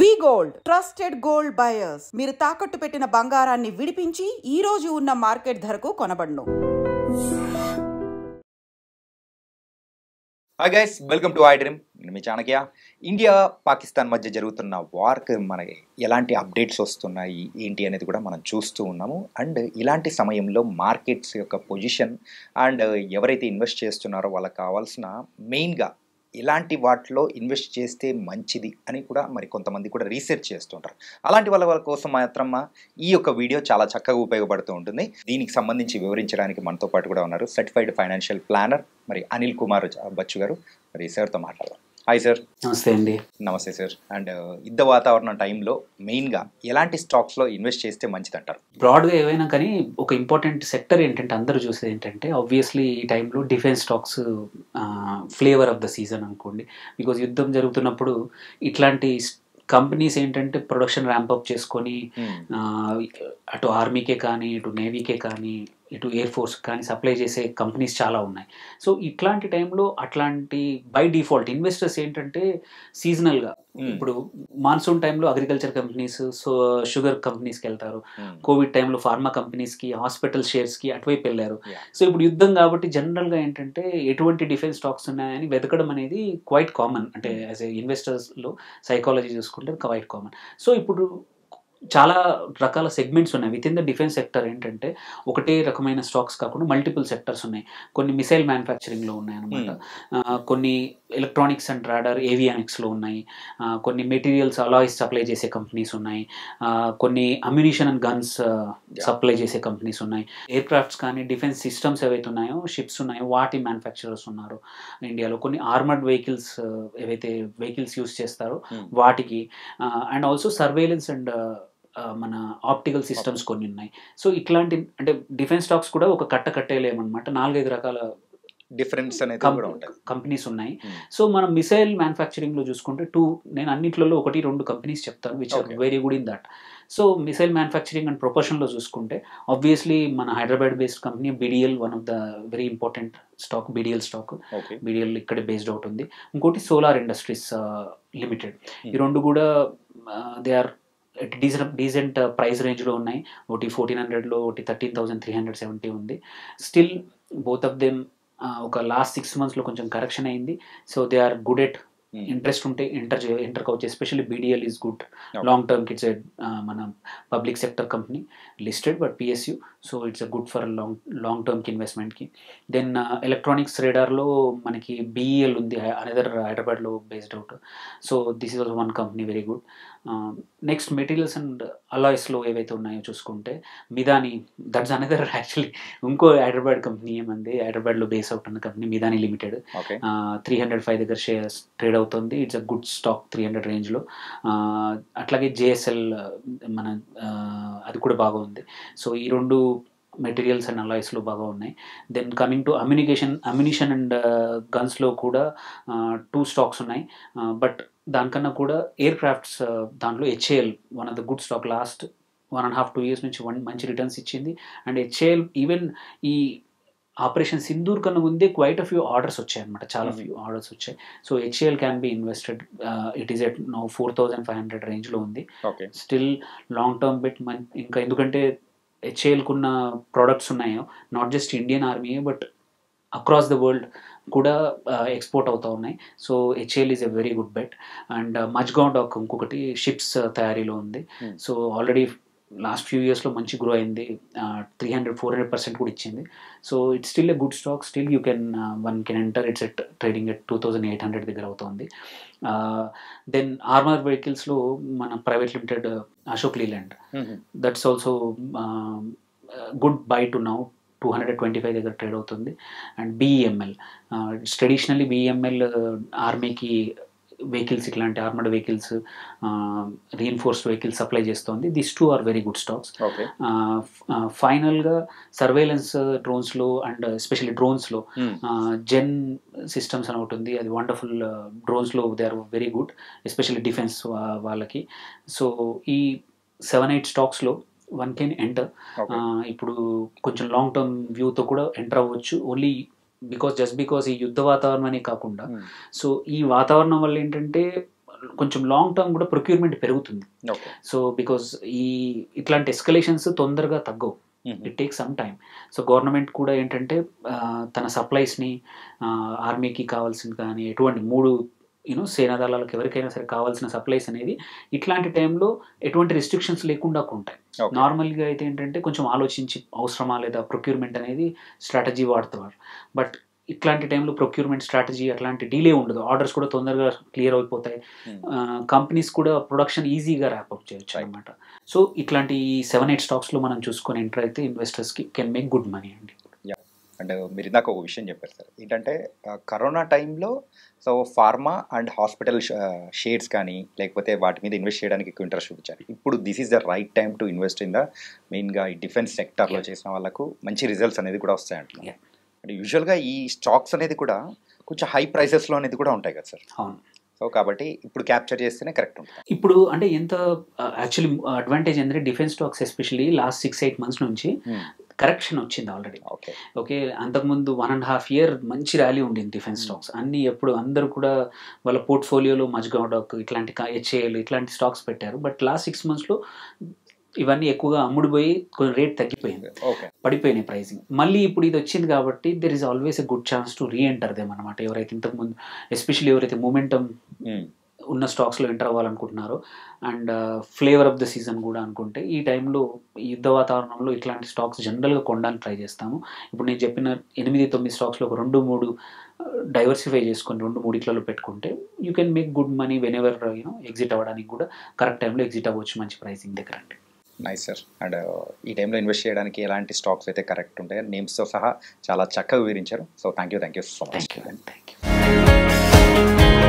వి gold trusted gold buyers. మీరు తాకట్టు పెట్టిన బంగారాన్ని విడిపించి ఈ రోజు ఉన్న మార్కెట్ ధరకు కొనబడును. Hi guys, welcome to iDream. నేను మీ చాణక్య. ఇండియా పాకిస్తాన్ మధ్య జరుగుతున్న వార్కి మనకి ఎలాంటి అప్డేట్స్ వస్తున్నాయి ఏంటి అనేది కూడా మనం చూస్తూ ఉన్నాము. అండ్ ఇలాంటి సమయంలో మార్కెట్స్ యొక్క పొజిషన్ అండ్ ఎవరైతే ఇన్వెస్ట్ చేస్తున్నారో వాళ్ళకి కావాల్సిన మెయిన్గా ఇలాంటి వాటిలో ఇన్వెస్ట్ చేస్తే మంచిది అని కూడా మరి కొంతమంది కూడా రీసెర్చ్ చేస్తుంటారు. అలాంటి వాళ్ళ కోసం మాత్రం ఈ యొక్క వీడియో చాలా చక్కగా ఉపయోగపడుతూ ఉంటుంది. దీనికి సంబంధించి వివరించడానికి మనతో పాటు కూడా ఉన్నారు సర్టిఫైడ్ ఫైనాన్షియల్ ప్లానర్ మరి అనిల్ కుమార్ బచ్చు గారు. మరి సార్తో మాట్లాడదాం. Hi sir. నమస్తే అండి. నమస్తే సార్. అండ్ యుద్ధ వాతావరణం టైంలో మెయిన్గా ఎలాంటి స్టాక్స్లో ఇన్వెస్ట్ చేస్తే మంచిది అంటారు? బ్రాడ్గా ఏవైనా కానీ ఒక ఇంపార్టెంట్ సెక్టర్ ఏంటంటే అందరూ చూసేది ఏంటంటే ఆబ్వియస్లీ ఈ టైంలో defence stocks flavour of the season అనుకోండి. బికాజ్ యుద్ధం జరుగుతున్నప్పుడు ఇట్లాంటి కంపెనీస్ ఏంటంటే ప్రొడక్షన్ ర్యాంప్అప్ చేసుకొని అటు ఆర్మీకే కానీ ఇటు నేవీకే కానీ ఇటు ఎయిర్ ఫోర్స్ కానీ సప్లై చేసే కంపెనీస్ చాలా ఉన్నాయి. సో ఇట్లాంటి టైంలో అట్లాంటి బై డిఫాల్ట్ ఇన్వెస్టర్స్ ఏంటంటే సీజనల్గా ఇప్పుడు మాన్సూన్ టైంలో అగ్రికల్చర్ కంపెనీస్, సో షుగర్ కంపెనీస్కి వెళ్తారు. కోవిడ్ టైంలో ఫార్మా కంపెనీస్కి, హాస్పిటల్ షేర్స్కి అటువైపు వెళ్ళారు. సో ఇప్పుడు యుద్ధం కాబట్టి జనరల్గా ఏంటంటే ఎటువంటి డిఫెన్స్ స్టాక్స్ ఉన్నాయని వెతకడం అనేది క్వైట్ కామన్. అంటే యాజ్ ఏ ఇన్వెస్టర్స్లో సైకాలజీ చూసుకుంటే క్వైట్ కామన్. సో ఇప్పుడు చాలా రకాల సెగ్మెంట్స్ ఉన్నాయి with in the defence sector. ఏంటంటే ఒకటే రకమైన స్టాక్స్ కాకుండా మల్టిపుల్ సెక్టర్స్ ఉన్నాయి. కొన్ని మిసైల్ మ్యానుఫ్యాక్చరింగ్లో ఉన్నాయి అనమాట, కొన్ని ఎలక్ట్రానిక్స్ అండ్ రాడార్ ఏవియానిక్స్లో ఉన్నాయి, కొన్ని మెటీరియల్స్ అలాయిస్ సప్లై చేసే కంపెనీస్ ఉన్నాయి, కొన్ని అమ్యునిషన్ అండ్ గన్స్ సప్లై చేసే కంపెనీస్ ఉన్నాయి. ఎయిర్ క్రాఫ్ట్స్ కానీ డిఫెన్స్ సిస్టమ్స్ ఏవైతే ఉన్నాయో, షిప్స్ ఉన్నాయో వాటి మ్యానుఫ్యాక్చరర్స్ ఉన్నారు ఇండియాలో. కొన్ని ఆర్మర్డ్ వెహికల్స్ ఏవైతే వెహికల్స్ యూస్ చేస్తారో వాటికి, అండ్ ఆల్సో సర్వేలెన్స్ అండ్ మన ఆప్టికల్ సిస్టమ్స్ కొన్ని ఉన్నాయి. సో ఇట్లాంటి అంటే డిఫెన్స్ స్టాక్స్ కూడా ఒక కట్టేయలేమన్నమాట. 4-5 రకాల డిఫరెన్స్ అనేది కంపెనీస్ ఉన్నాయి. సో మనం మిసైల్ మ్యానుఫ్యాక్చరింగ్లో చూసుకుంటే నేను అన్నిట్లలో 1-2 కంపెనీస్ చెప్తాను which are very good in that. So missile manufacturing and ప్రొపల్షన్లో చూసుకుంటే ఆబ్వియస్లీ మన Hyderabad based company BDL, one of the very important stock BDL stock. BDL ఇక్కడే బేస్డ్ అవుట్ ఉంది. ఇంకోటి సోలార్ ఇండస్ట్రీస్ లిమిటెడ్. ఈ రెండు కూడా దే ఆర్ డీసెంట్ ప్రైస్ రేంజ్లో ఉన్నాయి. ఒకటి 1400లో, ఒకటి 13,370 ఉంది. స్టిల్ బోత్ ఆఫ్ దెమ్ ఒక లాస్ట్ 6 monthsలో కొంచెం కరెక్షన్ అయింది. So they are good at interest ఉంటే ఎంటర్ కావచ్చు. Especially BDL is good long term. It's మన public sector company listed but PSU. So it's good for long టర్మ్కి ఇన్వెస్ట్మెంట్కి. Then electronics రేడార్లో మనకి బీఈఎల్ ఉంది, అనదర్ హైదరాబాద్లో based out. So this is also one company very good. Next materials and అలాయిస్లో ఏవైతే ఉన్నాయో చూసుకుంటే మిదాని, దట్స్ అనదర్ యాక్చువల్లీ ఇంకో హైదరాబాద్ కంపెనీ. ఏమంది హైదరాబాద్లో బేస్ అవుట్ ఉన్న కంపెనీ మిదాని లిమిటెడ్. 305 దగ్గర షేర్స్ ట్రేడ్ అవుతుంది. ఇట్స్ అ గుడ్ స్టాక్ 300 రేంజ్లో. అట్లాగే జేఎస్ఎల్ మన అది కూడా బాగా ఉంది. సో ఈ రెండు మెటీరియల్స్ అండ్ అలాయిస్లో బాగా ఉన్నాయి. Then coming to ammunition and గన్స్లో కూడా 2 స్టాక్స్ ఉన్నాయి. బట్ దానికన్నా కూడా ఎయిర్ క్రాఫ్ట్స్ దాంట్లో HAL one of the good stock. Last 1.5-2 years నుంచి మంచి రిటర్న్స్ ఇచ్చింది. అండ్ హెచ్ఏఎల్ ఈవెన్ ఈ ఆపరేషన్ సింధూర్ కన్నా ముందే క్వైట్ అ ఫ్యూ ఆర్డర్స్ వచ్చాయి అనమాట, చాలా ఫ్యూ ఆర్డర్స్ వచ్చాయి. So HAL can be invested. It is at now 4,500 రేంజ్లో ఉంది. Still long term bet. ఇంకా ఎందుకంటే హెచ్ఏఎల్కున్న ప్రోడక్ట్స్ ఉన్నాయో not just Indian army but across the world కూడా ఎక్స్పోర్ట్ అవుతూ ఉన్నాయి. So HAL is a very good bet. And Mazagon dock ఇంకొకటి ships తయారీలో ఉంది. సో ఆల్రెడీ లాస్ట్ ఫ్యూ ఇయర్స్లో మంచి గ్రో అయింది. 300-400% కూడా ఇచ్చింది. So it's still a good stock. Still one can enter. It's at trading at 2,800 దగ్గర అవుతుంది. దెన్ ఆర్మర్ వెహికల్స్లో మన private limited Ashok Leyland, that's also good buy to now. 225 దగ్గర ట్రేడ్ అవుతుంది. అండ్ బీఈఎంఎల్, ట్రెడిషనల్లీ బీఈఎంఎల్ ఆర్మీకి వెహికల్స్, ఇట్లాంటి armoured vehicles, reinforced vehicles supply చేస్తుంది. This 2 are very good stocks. ఫైనల్గా సర్వేలెన్స్ డ్రోన్స్లో అండ్ ఎస్పెషల్లీ డ్రోన్స్లో జెన్ సిస్టమ్స్ అని ఒకటి ఉంది. అది వండర్ఫుల్. డ్రోన్స్లో they are very good, especially defence వాళ్ళకి. సో ఈ 7-8 స్టాక్స్లో వన్ కెన్ ఎంటర్. ఇప్పుడు కొంచెం లాంగ్ టర్మ్ వ్యూతో కూడా ఎంటర్ అవ్వచ్చు. ఓన్లీ బికాస్ ఈ యుద్ధ వాతావరణం అనే కాకుండా, సో ఈ వాతావరణం వల్ల ఏంటంటే కొంచెం లాంగ్ టర్మ్ కూడా ప్రొక్యూర్మెంట్ పెరుగుతుంది. సో బికాజ్ ఇట్లాంటి ఎస్కలేషన్స్ తొందరగా తగ్గవు, it take some time. So government కూడా ఏంటంటే తన సప్లైస్ని ఆర్మీకి కావాల్సింది కానీ ఎటువంటి 3 సేనాదళాలకు ఎవరికైనా సరే కావాల్సిన సప్లైస్ అనేది ఇట్లాంటి టైంలో ఎటువంటి రిస్ట్రిక్షన్స్ లేకుండా ఉంటాయి. నార్మల్గా అయితే ఏంటంటే కొంచెం ఆలోచించి అవసరమా లేదా ప్రొక్యూర్మెంట్ అనేది స్ట్రాటజీ వాడుతున్నారు. బట్ ఇట్లాంటి టైంలో ప్రొక్యూర్మెంట్ స్ట్రాటజీ అట్లాంటి డిలే ఉండదు, ఆర్డర్స్ కూడా తొందరగా క్లియర్ అయిపోతాయి, కంపెనీస్ కూడా ప్రొడక్షన్ ఈజీగా ర్యాప్అప్ చేయొచ్చు అనమాట. సో ఇట్లాంటి 7-8 స్టాక్స్లో మనం చూసుకొని ఎంటర్ అయితే ఇన్వెస్టర్స్కి కెన్ మేక్ గుడ్ మనీ అండి. అండ్ మీరు ఇందాక ఒక విషయం చెప్పారు సార్, ఏంటంటే కరోనా టైంలో so pharma and hospital shares కానీ లేకపోతే వాటి మీద ఇన్వెస్ట్ చేయడానికి ఎక్కువ ఇంట్రెస్ట్ చూపించారు. ఇప్పుడు this is the right time to invest in the మెయిన్గా ఈ డిఫెన్స్ సెక్టర్లో చేసిన వాళ్ళకు మంచి రిజల్ట్స్ అనేది కూడా వస్తాయంటున్నారు. అంటే యూజువల్గా ఈ స్టాక్స్ అనేది కూడా కొంచెం హై ప్రైసెస్లో అనేది కూడా ఉంటాయి కదా సార్. అవును. సో కాబట్టి ఇప్పుడు క్యాప్చర్ చేస్తేనే కరెక్ట్ ఉంటుంది. ఇప్పుడు అంటే ఎంత యాక్చువల్లీ అడ్వాంటేజ్ ఏంటంటే defence stocks especially last 6-8 months నుంచి కరెక్షన్ వచ్చింది ఆల్రెడీ. ఓకే, అంతకుముందు 1.5 year మంచి ర్యాలీ ఉండింది డిఫెన్స్ స్టాక్స్ అన్ని. ఎప్పుడు అందరూ కూడా వాళ్ళ పోర్ట్ఫోలియోలో మజ్గాడాక్ ఇట్లాంటి హెచ్ఏఎల్ ఇట్లాంటి స్టాక్స్ పెట్టారు. బట్ లాస్ట్ 6 monthsలో ఇవన్నీ ఎక్కువగా అమ్ముడుపోయి కొంచెం రేట్ తగ్గిపోయింది, పడిపోయినాయి ప్రైసింగ్. మళ్ళీ ఇప్పుడు ఇది వచ్చింది కాబట్టి there is always a good chance to reenter them అనమాట. ఎవరైతే ఇంతకుముందు ఎస్పెషల్లీ ఎవరైతే మూమెంటం ఉన్న స్టాక్స్లో ఎంటర్ అవ్వాలనుకుంటున్నారో and flavour of the season కూడా అనుకుంటే ఈ టైంలో యుద్ధ వాతావరణంలో ఇట్లాంటి స్టాక్స్ జనరల్గా కొనడానికి ట్రై చేస్తాము. ఇప్పుడు నేను చెప్పిన 8-9 స్టాక్స్లో ఒక 2-3 డైవర్సిఫై చేసుకొని 2-3 పెట్టుకుంటే you can make good money when ever exit అవ్వడానికి కూడా కరెక్ట్ టైంలో ఎగ్జిట్ అవ్వచ్చు మంచి ప్రైసింగ్ దగ్గర అండి. Nice sir. అండ్ ఈ టైంలో ఇన్వెస్ట్ చేయడానికి ఎలాంటి స్టాక్స్ అయితే కరెక్ట్ ఉంటాయో నేమ్స్తో సహా చాలా చక్కగా వివరించారు. So thank you so much. Thank you.